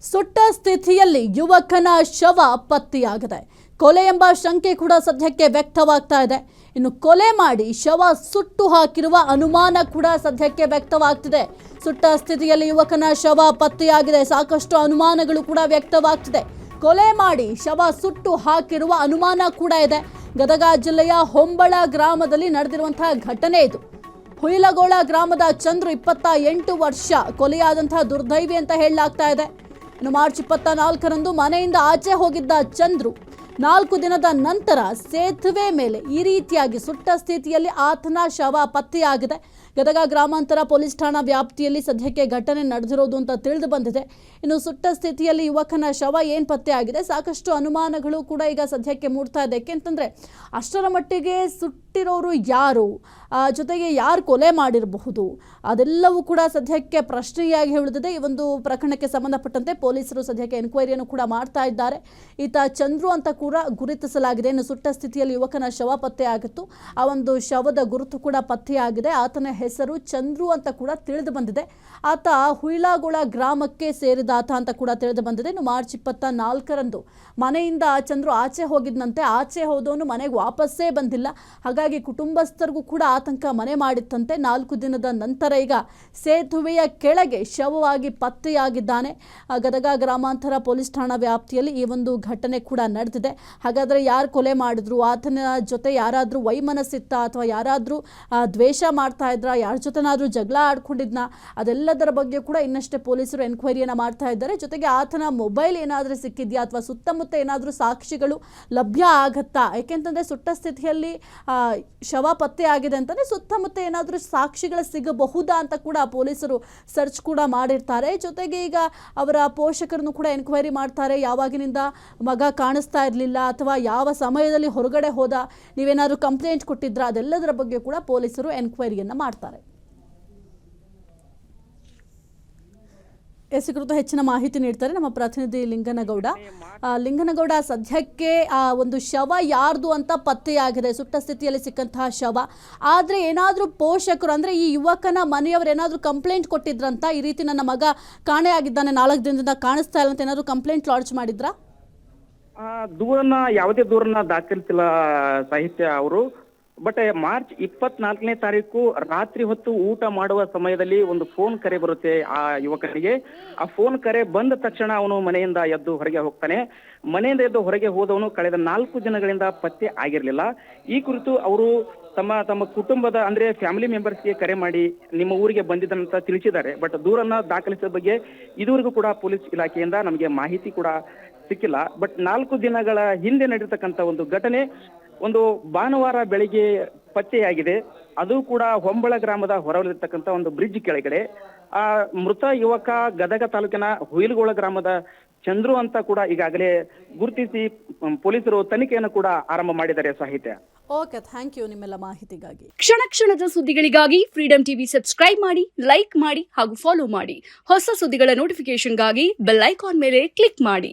ಸುಟ್ಟ ಸ್ಥಿತಿಯಲ್ಲಿ ಯುವಕನ ಶವ ಪತ್ತೆಯಾಗಿದೆ. ಕೊಲೆ ಎಂಬ ಶಂಕೆ ಕೂಡ ಸದ್ಯಕ್ಕೆ ವ್ಯಕ್ತವಾಗ್ತಾ ಇದೆ. ಇನ್ನು ಕೊಲೆ ಮಾಡಿ ಶವ ಸುಟ್ಟು ಹಾಕಿರುವ ಅನುಮಾನ ಕೂಡ ಸದ್ಯಕ್ಕೆ ವ್ಯಕ್ತವಾಗ್ತಿದೆ. ಸುಟ್ಟ ಸ್ಥಿತಿಯಲ್ಲಿ ಯುವಕನ ಶವ ಪತ್ತೆಯಾಗಿದೆ. ಸಾಕಷ್ಟು ಅನುಮಾನಗಳು ಕೂಡ ವ್ಯಕ್ತವಾಗ್ತಿದೆ. ಕೊಲೆ ಮಾಡಿ ಶವ ಸುಟ್ಟು ಹಾಕಿರುವ ಅನುಮಾನ ಕೂಡ ಇದೆ. ಗದಗ ಜಿಲ್ಲೆಯ ಹೊಂಬಳ ಗ್ರಾಮದಲ್ಲಿ ನಡೆದಿರುವಂತಹ ಘಟನೆ ಇದು. ಹುಯಿಲಗೋಳ ಗ್ರಾಮದ ಚಂದ್ರು 28 ವರ್ಷ ಕೊಲೆಯಾದಂತಹ ದುರ್ದೈವಿ ಅಂತ ಹೇಳಲಾಗ್ತಾ ಇದೆ. ಇನ್ನು ಮಾರ್ಚ್ 24ರಂದು ಮನೆಯಿಂದ ಆಚೆ ಹೋಗಿದ್ದ ಚಂದ್ರು 4 ದಿನದ ನಂತರ ಸೇತುವೆ ಮೇಲೆ ಈ ರೀತಿಯಾಗಿ ಸುಟ್ಟ ಸ್ಥಿತಿಯಲ್ಲಿ ಆತನ ಶವ ಪತ್ತೆಯಾಗಿದೆ. ಗದಗ ಗ್ರಾಮಾಂತರ ಪೊಲೀಸ್ ಠಾಣಾ ವ್ಯಾಪ್ತಿಯಲ್ಲಿ ಸದ್ಯಕ್ಕೆ ಘಟನೆ ನಡೆದಿರೋದು ಅಂತ ತಿಳಿದು ಬಂದಿದೆ. ಇನ್ನು ಸುಟ್ಟ ಸ್ಥಿತಿಯಲ್ಲಿ ಯುವಕನ ಶವ ಏನು ಪತ್ತೆಯಾಗಿದೆ, ಸಾಕಷ್ಟು ಅನುಮಾನಗಳು ಕೂಡ ಈಗ ಸದ್ಯಕ್ಕೆ ಮೂಡ್ತಾ ಇದೆ. ಯಾಕೆಂತಂದರೆ ಅಷ್ಟರ ಮಟ್ಟಿಗೆ ಸುಟ್ಟಿರೋರು ಯಾರು, ಜೊತೆಗೆ ಯಾರು ಕೊಲೆ ಮಾಡಿರಬಹುದು, ಅದೆಲ್ಲವೂ ಕೂಡ ಸದ್ಯಕ್ಕೆ ಪ್ರಶ್ನೆಯಾಗಿ ಉಳಿದಿದೆ. ಈ ಒಂದು ಪ್ರಕರಣಕ್ಕೆ ಸಂಬಂಧಪಟ್ಟಂತೆ ಪೊಲೀಸರು ಸದ್ಯಕ್ಕೆ ಎನ್ಕ್ವೈರಿಯನ್ನು ಕೂಡ ಮಾಡ್ತಾ ಇದ್ದಾರೆ. ಈತ ಚಂದ್ರು ಅಂತ ಕೂಡ ಗುರುತಿಸಲಾಗಿದೆ. ಇನ್ನು ಸುಟ್ಟ ಸ್ಥಿತಿಯಲ್ಲಿ ಯುವಕನ ಶವ ಪತ್ತೆಯಾಗಿತ್ತು. ಆ ಒಂದು ಶವದ ಗುರುತು ಕೂಡ ಪತ್ತೆಯಾಗಿದೆ. ಆತನ ಹೆಸರು ಚಂದ್ರು ಅಂತ ಕೂಡ ತಿಳಿದು ಬಂದಿದೆ. ಆತ ಹುಯಿಲಗೋಳ ಗ್ರಾಮಕ್ಕೆ ಸೇರಿದಾತ ಅಂತ ಕೂಡ ತಿಳಿದು ಬಂದಿದೆ. ಇನ್ನು ಮಾರ್ಚ್ 24ರಂದು ಮನೆಯಿಂದ ಚಂದ್ರು ಆಚೆ ಹೋಗಿದ್ದಂತೆ. ಆಚೆ ಹೋದವನು ಮನೆಗೆ ವಾಪಸ್ಸೇ ಬಂದಿಲ್ಲ. ಹಾಗಾಗಿ ಕುಟುಂಬಸ್ಥರಿಗೂ ಕೂಡ ಆತಂಕ ಮನೆ ಮಾಡಿತ್ತಂತೆ. 4 ದಿನದ ನಂತರ ಈಗ ಸೇತುವೆಯ ಕೆಳಗೆ ಶವವಾಗಿ ಪತ್ತೆಯಾಗಿದ್ದಾನೆ. ಗದಗ ಗ್ರಾಮಾಂತರ ಪೊಲೀಸ್ ಠಾಣಾ ವ್ಯಾಪ್ತಿಯಲ್ಲಿ ಈ ಒಂದು ಘಟನೆ ಕೂಡ ನಡೆದಿದೆ. ಹಾಗಾದರೆ ಯಾರು ಕೊಲೆ ಮಾಡಿದ್ರು, ಆತನ ಜೊತೆ ಯಾರಾದರೂ ವೈಮನಸ್ಸಿತ್ತ ಅಥವಾ ಯಾರಾದರೂ ದ್ವೇಷ ಮಾಡ್ತಾ ಇದ್ರ, ಯಾರ ಜೊತೆನಾದರೂ ಜಗಳ ಆಡ್ಕೊಂಡಿದ್ನ, ಅದೆಲ್ಲದರ ಬಗ್ಗೆ ಕೂಡ ಇನ್ನಷ್ಟೇ ಪೊಲೀಸರು ಎನ್ಕ್ವೈರಿಯನ್ನು ಮಾಡ್ತಾ ಇದ್ದಾರೆ. ಜೊತೆಗೆ ಆತನ ಮೊಬೈಲ್ ಏನಾದರೂ ಸಿಕ್ಕಿದೆಯಾ ಅಥವಾ ಸುತ್ತಮುತ್ತ ಏನಾದರೂ ಸಾಕ್ಷಿಗಳು ಲಭ್ಯ ಆಗತ್ತಾ, ಯಾಕೆಂತಂದರೆ ಸುಟ್ಟ ಸ್ಥಿತಿಯಲ್ಲಿ ಶವ ಪತ್ತೆ ಆಗಿದೆ ಅಂತಂದರೆ ಸುತ್ತಮುತ್ತ ಏನಾದರೂ ಸಾಕ್ಷಿಗಳು ಸಿಗಬಹುದಾ ಅಂತ ಕೂಡ ಪೊಲೀಸರು ಸರ್ಚ್ ಕೂಡ ಮಾಡಿರ್ತಾರೆ. ಜೊತೆಗೆ ಈಗ ಅವರ ಪೋಷಕರನ್ನು ಕೂಡ ಎನ್ಕ್ವೈರಿ ಮಾಡ್ತಾರೆ. ಯಾವಾಗಿನಿಂದ ಮಗ ಕಾಣಿಸ್ತಾ ಇರಲಿಲ್ಲ ಅಥವಾ ಯಾವ ಸಮಯದಲ್ಲಿ ಹೊರಗಡೆ ಹೋದ, ನೀವೇನಾದರೂ ಕಂಪ್ಲೇಂಟ್ ಕೊಟ್ಟಿದ್ರಾ, ಅದೆಲ್ಲದರ ಬಗ್ಗೆ ಕೂಡ ಪೊಲೀಸರು ಎನ್ಕ್ವೈರಿಯನ್ನು ಮಾಡ್ತಾರೆ. ಎಸ್ ಕುರಿತು ಹೆಚ್ಚಿನ ಮಾಹಿತಿ ನೀಡ್ತಾರೆ ನಮ್ಮ ಪ್ರತಿನಿಧಿ ಲಿಂಗನಗೌಡ. ಲಿಂಗನಗೌಡ, ಸದ್ಯಕ್ಕೆ ಒಂದು ಶವ ಯಾರ್ದು ಅಂತ ಪತ್ತೆಯಾಗಿದೆ, ಸುಟ್ಟ ಸ್ಥಿತಿಯಲ್ಲಿ ಸಿಕ್ಕಂತಹ ಶವ. ಆದರೆ ಏನಾದರೂ ಪೋಷಕರು ಅಂದರೆ ಈ ಯುವಕನ ಮನೆಯವರು ಏನಾದರೂ ಕಂಪ್ಲೇಂಟ್ ಕೊಟ್ಟಿದ್ರಂತ, ಈ ರೀತಿ ನನ್ನ ಮಗ ಕಾಣೆಯಾಗಿದ್ದಾನೆ, 4 ದಿನದಿಂದ ಕಾಣಿಸ್ತಾ ಇಲ್ಲ ಅಂತ ಏನಾದರೂ ಕಂಪ್ಲೇಂಟ್ ಲಾಂಚ್ ಮಾಡಿದ್ರಾ? ಯಾವುದೇ ದೂರನ್ನ ದಾಖಲಿಸಿಲ್ಲ ಸಾಹಿತ್ಯ ಅವರು. ಬಟ್ ಮಾರ್ಚ್ 24ನೇ ತಾರೀಕು ರಾತ್ರಿ ಹೊತ್ತು ಊಟ ಮಾಡುವ ಸಮಯದಲ್ಲಿ ಒಂದು ಫೋನ್ ಕರೆ ಬರುತ್ತೆ ಆ ಯುವಕನಿಗೆ. ಆ ಫೋನ್ ಕರೆ ಬಂದ ತಕ್ಷಣ ಅವನು ಮನೆಯಿಂದ ಎದ್ದು ಹೊರಗೆ ಹೋಗ್ತಾನೆ. ಮನೆಯಿಂದ ಎದ್ದು ಹೊರಗೆ ಹೋದವನು ಕಳೆದ 4 ದಿನಗಳಿಂದ ಪತ್ತೆ ಆಗಿರಲಿಲ್ಲ. ಈ ಕುರಿತು ಅವರು ತಮ್ಮ ಕುಟುಂಬದ ಅಂದ್ರೆ ಫ್ಯಾಮಿಲಿ ಮೆಂಬರ್ಸ್ಗೆ ಕರೆ ಮಾಡಿ ನಿಮ್ಮ ಊರಿಗೆ ಬಂದಿದ್ದನಂತ ತಿಳಿಸಿದ್ದಾರೆ. ಬಟ್ ದೂರನ್ನ ದಾಖಲಿಸಿದ ಬಗ್ಗೆ ಇದುವರೆಗೂ ಕೂಡ ಪೊಲೀಸ್ ಇಲಾಖೆಯಿಂದ ನಮಗೆ ಮಾಹಿತಿ ಕೂಡ ಸಿಕ್ಕಿಲ್ಲ. ಬಟ್ 4 ದಿನಗಳ ಹಿಂದೆ ನಡೆದಿರ್ತಕ್ಕಂಥ ಒಂದು ಘಟನೆ ಒಂದು ಭಾನುವಾರ ಬೆಳಿಗ್ಗೆ ಪತ್ತೆಯಾಗಿದೆ. ಅದು ಕೂಡ ಹೊಂಬಳ ಗ್ರಾಮದ ಹೊರವಲಿರ್ತಕ್ಕಂಥ ಒಂದು ಬ್ರಿಡ್ಜ್ ಕೆಳಗಡೆ. ಆ ಮೃತ ಯುವಕ ಗದಗ ತಾಲೂಕಿನ ಹುಯಿಲಗೋಳ ಗ್ರಾಮದ ಚಂದ್ರು ಅಂತ ಕೂಡ ಈಗಾಗಲೇ ಗುರುತಿಸಿ ಪೊಲೀಸರು ತನಿಖೆಯನ್ನು ಕೂಡ ಆರಂಭ ಮಾಡಿದ್ದಾರೆ ಸಾಹಿತ್ಯ. ಓಕೆ, ಥ್ಯಾಂಕ್ ಯು ನಿಮ್ಮೆಲ್ಲ ಮಾಹಿತಿಗಾಗಿ. ಕ್ಷಣ ಕ್ಷಣದ ಸುದ್ದಿಗಳಿಗಾಗಿ ಫ್ರೀಡಂ ಟಿವಿ ಸಬ್ಸ್ಕ್ರೈಬ್ ಮಾಡಿ, ಲೈಕ್ ಮಾಡಿ ಹಾಗೂ ಫಾಲೋ ಮಾಡಿ. ಹೊಸ ಸುದ್ದಿಗಳ ನೋಟಿಫಿಕೇಶನ್ಗಾಗಿ ಬೆಲ್ ಐಕಾನ್ ಮೇಲೆ ಕ್ಲಿಕ್ ಮಾಡಿ.